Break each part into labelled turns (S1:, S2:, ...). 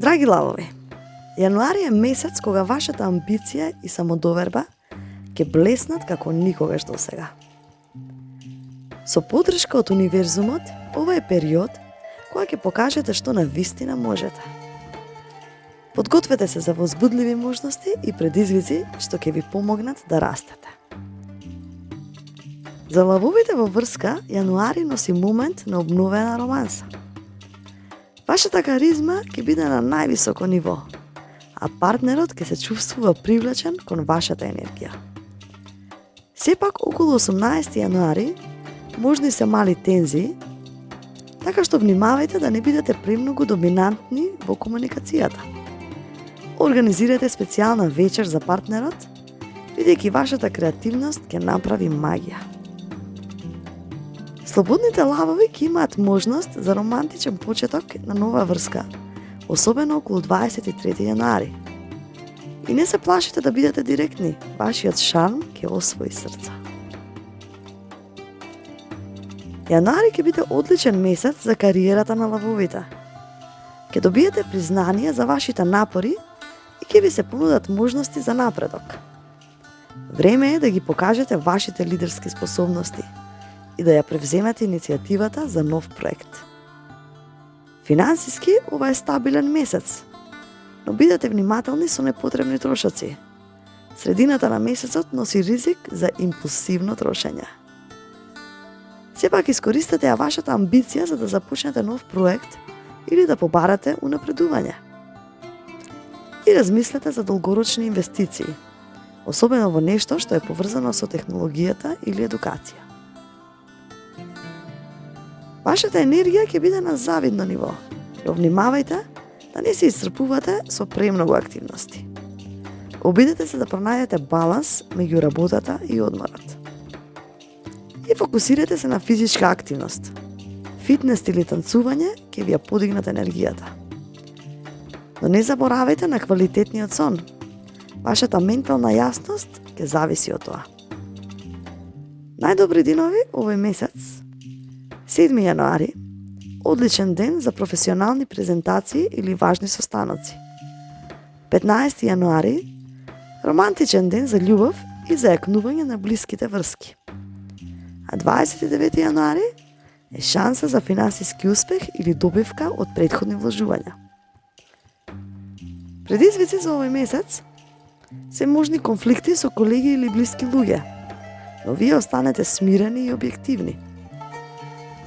S1: Драги лавови, јануари е месец кога вашата амбиција и самодоверба ќе блеснат како никогаш досега. Со подршка од универзумот, ова е период кога ќе покажете што навистина можете. Подгответе се за возбудливи можности и предизвици што ќе ви помогнат да растете. За лавовите во врска, јануари носи момент на обновена романса. Вашата каризма ќе биде на највисоко ниво, а партнерот ќе се чувствува привлечен кон вашата енергија. Сепак, околу 18 јануари, можни се мали тензии, така што внимавајте да не бидете премногу доминантни во комуникацијата. Организирате специјална вечер за партнерот, бидејќи вашата креативност ќе направи магија. Слободните лавови ќе имаат можност за романтичен почеток на нова врска, особено околу 23 јануари. И не се плашите да бидете директни, вашиот шарм ќе освои срца. Јануари ќе биде одличен месец за кариерата на лавовите. Ќе добиете признание за вашите напори и ќе ви се понудат можности за напредок. Време е да ги покажете вашите лидерски способности и да ја превземете иницијативата за нов проект. Финансиски, ова е стабилен месец, но бидете внимателни со непотребни трошоци. Средината на месецот носи ризик за импулсивно трошење. Сепак искористете ја вашата амбиција за да започнете нов проект или да побарате унапредување. И размислете за долгорочни инвестиции, особено во нешто што е поврзано со технологијата или едукација. Вашата енергија ќе биде на завидно ниво, но внимавајте да не се исцрпувате со премногу активности. Обидете се да пронајдете баланс меѓу работата и одморот. И фокусирате се на физичка активност. Фитнес или танцување ќе ви ја подигнат енергијата. Но не заборавајте на квалитетниот сон. Вашата ментална јасност ќе зависи од тоа. Најдобри денови овој месец: 7 јануари, одличен ден за професионални презентации или важни состаноци. 15 јануари, романтичен ден за љубов и за јакнување на блиските врски. А 29 јануари е шанса за финансиски успех или добивка од претходни вложувања. Предизвици за овој месец се можни конфликти со колеги или блиски луѓе, но вие останете смирени и објективни.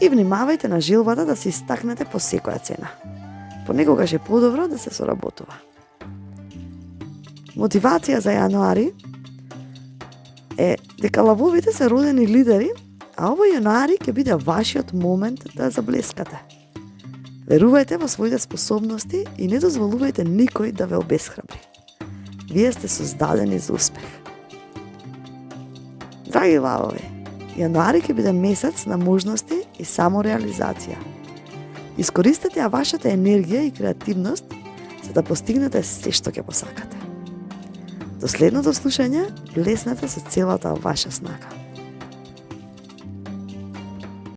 S1: И внимавајте на желбата да се истакнете по секоја цена. Понекогаш е подобро да се соработува. Мотивација за јануари е дека лавовите се родени лидери, а овој јануари ќе биде вашиот момент да заблескате. Верувајте во своите способности и не дозволувајте никој да ве обесхрабри. Вие сте создадени за успех. Драги лавови, јануари ќе биде месец на можности и самореализација. Искористете ја вашата енергија и креативност за да постигнете се што ќе посакате. До следното слушање, блеснете со целата ваша снака.